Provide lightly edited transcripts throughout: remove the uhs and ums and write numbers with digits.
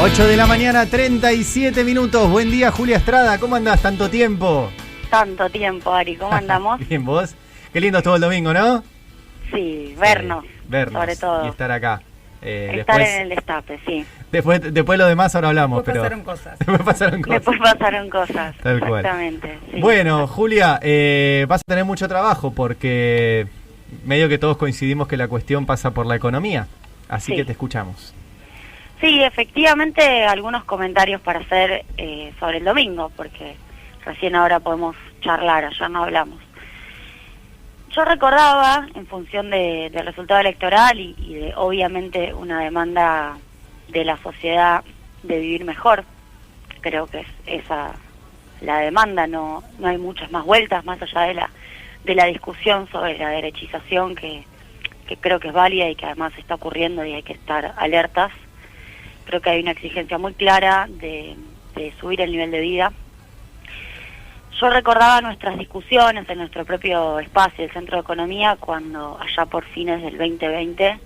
8 de la mañana, 37 minutos. Buen día, Julia Estrada. ¿Cómo andás? ¿Tanto tiempo? Tanto tiempo, Ari. ¿Cómo andamos? Bien, ¿vos? Qué lindo estuvo el domingo, ¿no? Sí, vernos. Vernos. Sobre todo. Y estar acá. Estar después, en el destape, sí. Después lo demás ahora hablamos. Después pero pasaron cosas. Después pasaron cosas. Tal cual. Exactamente. Sí. Bueno, Julia, vas a tener mucho trabajo porque medio que todos coincidimos que la cuestión pasa por la economía. Así que te escuchamos. Sí, efectivamente, algunos comentarios para hacer sobre el domingo, porque recién ahora podemos charlar, ayer no hablamos. Yo recordaba, en función del resultado electoral y de, obviamente, una demanda de la sociedad de vivir mejor, creo que es esa la demanda, no hay muchas más vueltas, más allá de la discusión sobre la derechización, que creo que es válida y que además está ocurriendo y hay que estar alertas. Creo que hay una exigencia muy clara de subir el nivel de vida. Yo recordaba nuestras discusiones en nuestro propio espacio, el Centro de Economía, cuando allá por fines del 2020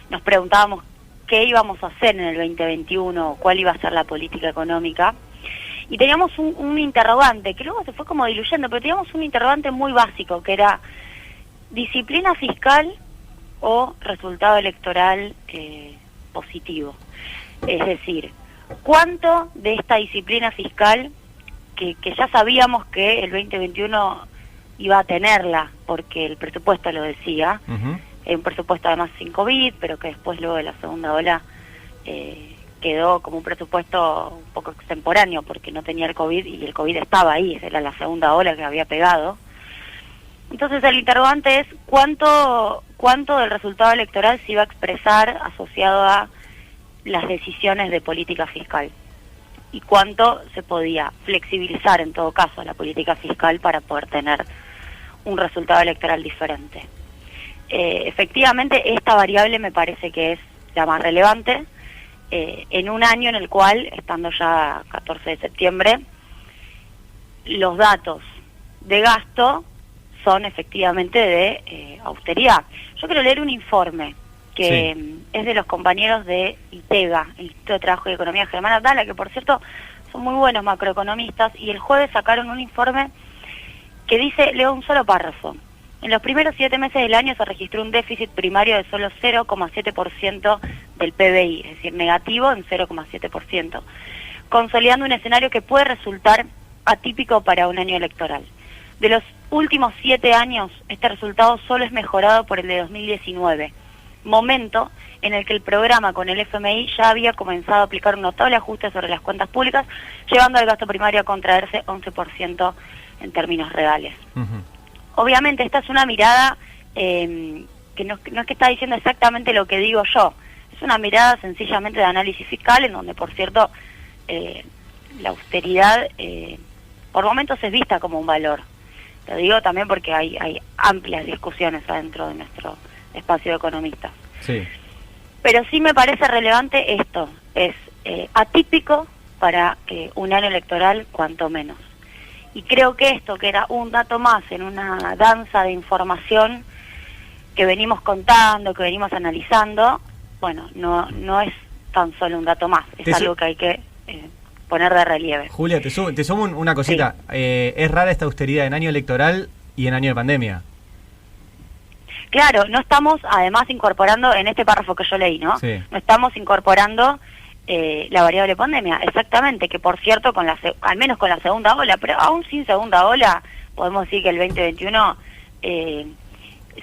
nos preguntábamos qué íbamos a hacer en el 2021, cuál iba a ser la política económica. Y teníamos un interrogante, que luego se fue como diluyendo, pero teníamos un interrogante muy básico, que era disciplina fiscal o resultado electoral positivo. Es decir, ¿cuánto de esta disciplina fiscal, que ya sabíamos que el 2021 iba a tenerla, porque el presupuesto lo decía, un presupuesto además sin COVID, pero que después luego de la segunda ola quedó como un presupuesto un poco extemporáneo, porque no tenía el COVID y el COVID estaba ahí, era la segunda ola que había pegado. Entonces el interrogante es cuánto del resultado electoral se iba a expresar asociado a las decisiones de política fiscal y cuánto se podía flexibilizar en todo caso la política fiscal para poder tener un resultado electoral diferente. Efectivamente esta variable me parece que es la más relevante en un año en el cual, estando ya 14 de septiembre, los datos de gasto son efectivamente de austeridad. Yo quiero leer un informe que es de los compañeros de ITEGA, el Instituto de Trabajo y Economía Germán Abdala, que por cierto son muy buenos macroeconomistas, y el jueves sacaron un informe que dice, leo un solo párrafo: en los primeros 7 meses del año se registró un déficit primario de solo 0,7% del PBI, es decir, negativo en 0,7%, consolidando un escenario que puede resultar atípico para un año electoral. De los últimos 7 años, este resultado solo es mejorado por el de 2019, momento en el que el programa con el FMI ya había comenzado a aplicar un notable ajuste sobre las cuentas públicas, llevando al gasto primario a contraerse 11% en términos reales. Obviamente esta es una mirada que no es que está diciendo exactamente lo que digo yo, es una mirada sencillamente de análisis fiscal, en donde, por cierto, la austeridad por momentos es vista como un valor. Lo digo también porque hay amplias discusiones adentro de nuestro espacio de economistas. Sí. Pero sí me parece relevante esto, es atípico para un año electoral cuanto menos. Y creo que esto, que era un dato más en una danza de información que venimos contando, que venimos analizando, bueno, no es tan solo un dato más, es algo que hay que poner de relieve. Julia, te sumo una cosita. Sí. Es rara esta austeridad en año electoral y en año de pandemia. Claro, no estamos además incorporando en este párrafo que yo leí, ¿no? Sí. No estamos incorporando la variable pandemia, exactamente, que por cierto, al menos con la segunda ola, pero aún sin segunda ola, podemos decir que el 2021,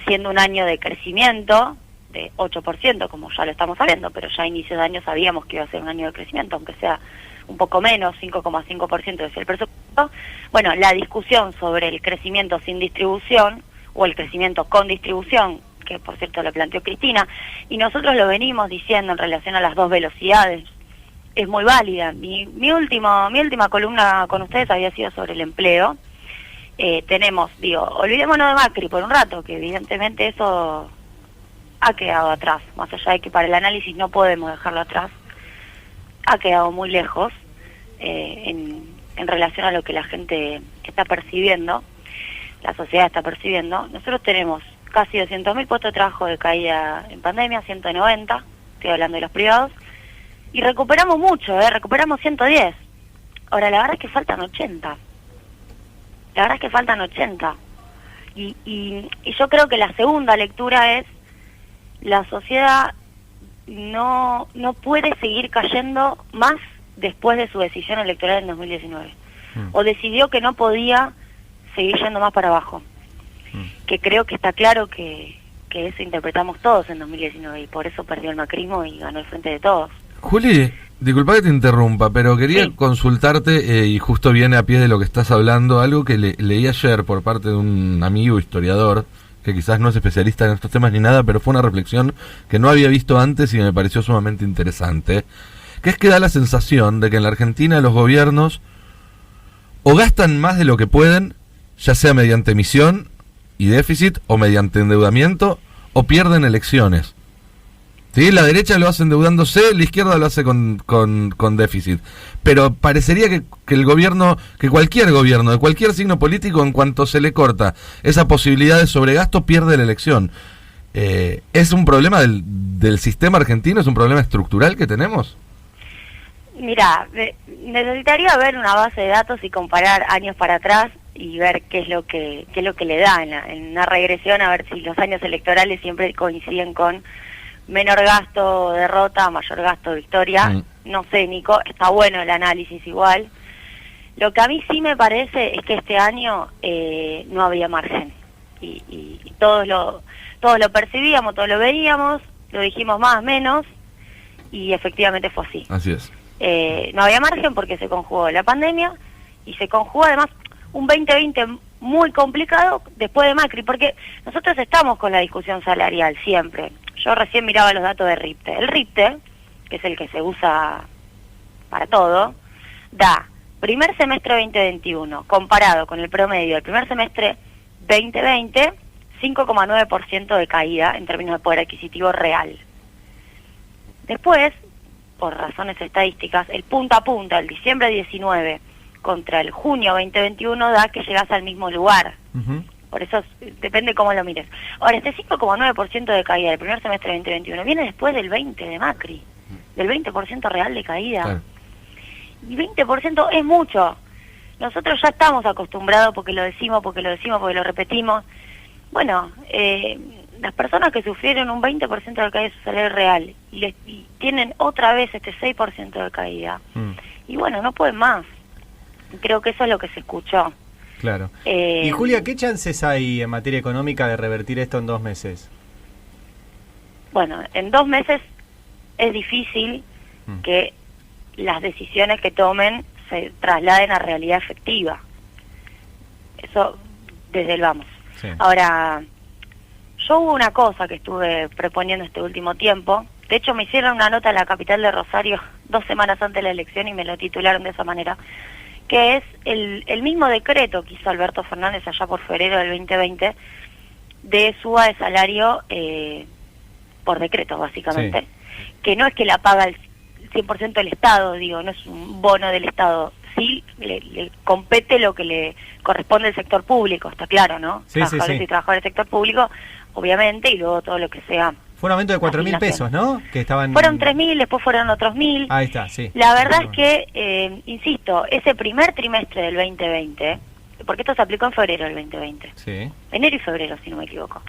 siendo un año de crecimiento de 8%, como ya lo estamos sabiendo, pero ya a inicios de año sabíamos que iba a ser un año de crecimiento, aunque sea un poco menos, 5,5% decía el presupuesto. Bueno, la discusión sobre el crecimiento sin distribución, o el crecimiento con distribución, que por cierto lo planteó Cristina, y nosotros lo venimos diciendo en relación a las dos velocidades, es muy válida. Mi última columna con ustedes había sido sobre el empleo. Tenemos, olvidémonos de Macri por un rato, que evidentemente eso ha quedado atrás, más allá de que para el análisis no podemos dejarlo atrás, ha quedado muy lejos en relación a lo que la gente está percibiendo, la sociedad está percibiendo. Nosotros tenemos casi 200.000 puestos de trabajo de caída en pandemia, 190, estoy hablando de los privados, Y recuperamos mucho, recuperamos 110. Ahora, la verdad es que faltan 80. La verdad es que faltan 80. Y yo creo que la segunda lectura es, la sociedad no puede seguir cayendo más después de su decisión electoral en 2019. O decidió que no podía seguir yendo más para abajo. Que creo que está claro que eso interpretamos todos en 2019 y por eso perdió el macrismo y ganó el Frente de Todos. Juli, disculpa que te interrumpa, pero quería consultarte, y justo viene a pie de lo que estás hablando, algo que leí ayer por parte de un amigo historiador, que quizás no es especialista en estos temas ni nada, pero fue una reflexión que no había visto antes y me pareció sumamente interesante, que es que da la sensación de que en la Argentina los gobiernos o gastan más de lo que pueden, ya sea mediante emisión y déficit, o mediante endeudamiento, o pierden elecciones. ¿Sí? La derecha lo hace endeudándose, la izquierda lo hace con déficit. Pero parecería que el gobierno, que cualquier gobierno, de cualquier signo político, en cuanto se le corta esa posibilidad de sobregasto, pierde la elección. ¿Es un problema del sistema argentino? ¿Es un problema estructural que tenemos? Mira, necesitaría ver una base de datos y comparar años para atrás y ver qué es lo que le da en una regresión, a ver si los años electorales siempre coinciden con menor gasto, derrota, mayor gasto, victoria. No sé, Nico, está bueno el análisis igual. Lo que a mí sí me parece es que este año no había margen. Y todos lo percibíamos, todos lo veíamos, lo dijimos más o menos, y efectivamente fue así. Así es. No había margen porque se conjugó la pandemia, y se conjugó además un 2020 muy complicado después de Macri, porque nosotros estamos con la discusión salarial siempre. Yo recién miraba los datos de RIPTE. El RIPTE, que es el que se usa para todo, da primer semestre 2021, comparado con el promedio del primer semestre 2020, 5,9% de caída en términos de poder adquisitivo real. Después, por razones estadísticas, el punta a punta, el diciembre 19 contra el junio 2021, da que llegas al mismo lugar. Por eso depende cómo lo mires. Ahora, este 5,9% de caída del primer semestre de 2021 viene después del 20% de Macri, del 20% real de caída. Claro. Y 20% es mucho. Nosotros ya estamos acostumbrados porque lo decimos, porque lo repetimos. Bueno, las personas que sufrieron un 20% de caída de su salario real y tienen otra vez este 6% de caída, y bueno, no pueden más. Creo que eso es lo que se escuchó. Claro. Y Julia, ¿qué chances hay en materia económica de revertir esto en 2 meses? Bueno, en 2 meses es difícil que las decisiones que tomen se trasladen a realidad efectiva. Eso desde el vamos. Sí. Ahora, yo hubo una cosa que estuve proponiendo este último tiempo. De hecho, me hicieron una nota en la capital de Rosario 2 semanas antes de la elección y me lo titularon de esa manera, que es el mismo decreto que hizo Alberto Fernández allá por febrero del 2020, de suba de salario por decreto, básicamente. Sí. Que no es que la paga el 100% del Estado, digo, no es un bono del Estado. Sí, le compete lo que le corresponde al sector público, está claro, ¿no? Sí, trabajadores y trabajadores del sector público, obviamente, y luego todo lo que sea. Fue un aumento de 4.000 pesos, ¿no? Que estaban... Fueron 3.000, después fueron otros 1.000. Ahí está, sí. La verdad es que, insisto, ese primer trimestre del 2020, porque esto se aplicó en febrero del 2020. Sí. Enero y febrero, si no me equivoco.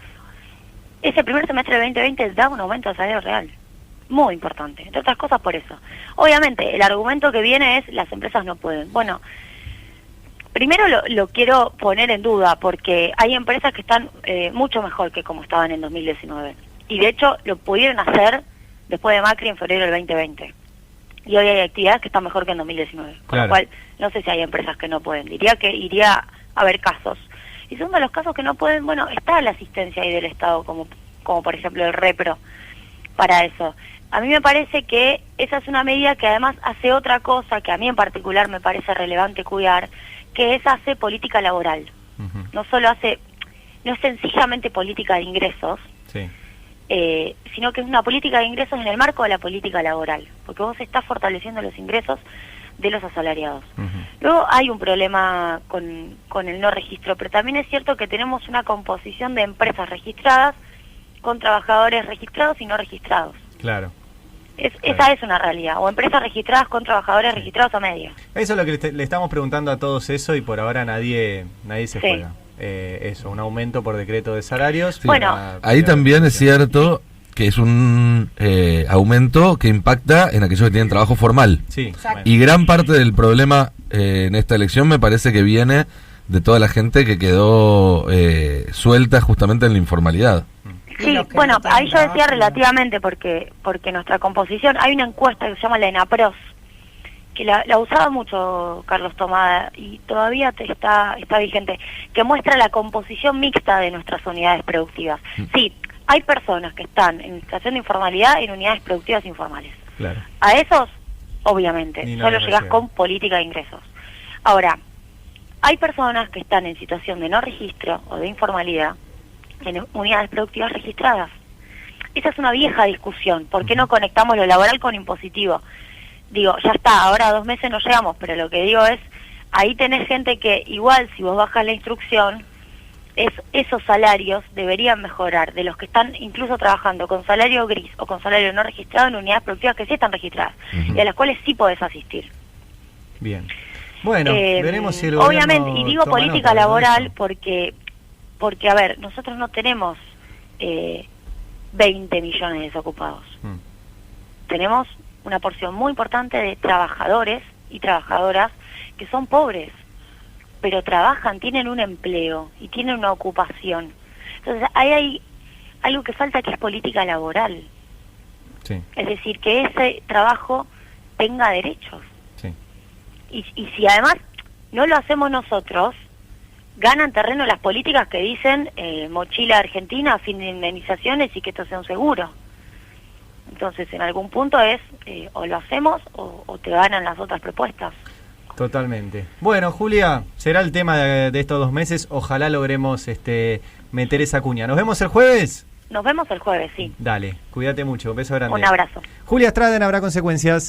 Ese primer semestre del 2020 da un aumento de salario real. Muy importante, entre otras cosas por eso. Obviamente, el argumento que viene es las empresas no pueden. Bueno, primero lo quiero poner en duda porque hay empresas que están mucho mejor que como estaban en 2019. Y de hecho lo pudieron hacer después de Macri en febrero del 2020. Y hoy hay actividades que están mejor que en 2019. Claro. Con lo cual, no sé si hay empresas que no pueden. Diría que iría a haber casos. Y segundo, los casos que no pueden, bueno, está la asistencia ahí del Estado, como por ejemplo el Repro, para eso. A mí me parece que esa es una medida que además hace otra cosa que a mí en particular me parece relevante cuidar, que es hace política laboral. No es sencillamente política de ingresos, sí, sino que es una política de ingresos en el marco de la política laboral, porque vos estás fortaleciendo los ingresos de los asalariados. Luego hay un problema con el no registro, pero también es cierto que tenemos una composición de empresas registradas con trabajadores registrados y no registrados. Claro. Esa es una realidad. O empresas registradas con trabajadores registrados a medio. Eso es lo que le estamos preguntando a todos eso y por ahora nadie se juega. Eso, un aumento por decreto de salarios. Sí. Bueno, ahí también es cierto que es un aumento que impacta en aquellos que tienen trabajo formal. Sí. Y gran parte del problema en esta elección me parece que viene de toda la gente que quedó suelta justamente en la informalidad. Sí, bueno, ahí yo decía relativamente porque nuestra composición, hay una encuesta que se llama la ENAPROS, que la usaba mucho Carlos Tomada y todavía está vigente, que muestra la composición mixta de nuestras unidades productivas. Sí, hay personas que están en situación de informalidad en unidades productivas informales. Claro. A esos, obviamente, solo llegás con política de ingresos. Ahora, hay personas que están en situación de no registro o de informalidad en unidades productivas registradas. Esa es una vieja discusión. ¿Por qué no conectamos lo laboral con impositivo? Digo, ya está, ahora 2 meses no llegamos, pero lo que digo es, ahí tenés gente que igual si vos bajas la instrucción, esos salarios deberían mejorar de los que están incluso trabajando con salario gris o con salario no registrado en unidades productivas que sí están registradas y a las cuales sí podés asistir. Bien. Bueno, veremos si el obviamente, y digo política laboral porque, a ver, nosotros no tenemos 20 millones de desocupados. Tenemos una porción muy importante de trabajadores y trabajadoras que son pobres, pero trabajan, tienen un empleo y tienen una ocupación. Entonces, ahí hay algo que falta, que es política laboral. Sí. Es decir, que ese trabajo tenga derechos. Sí. Y si además no lo hacemos nosotros, ganan terreno las políticas que dicen mochila argentina, fin de indemnizaciones y que esto sea un seguro. Entonces, en algún punto es o lo hacemos o te ganan las otras propuestas. Totalmente. Bueno, Julia, será el tema de estos 2 meses. Ojalá logremos meter esa cuña. ¿Nos vemos el jueves? Nos vemos el jueves, sí. Dale, cuídate mucho. Un beso grande. Un abrazo. Julia Estrada en Habrá Consecuencias.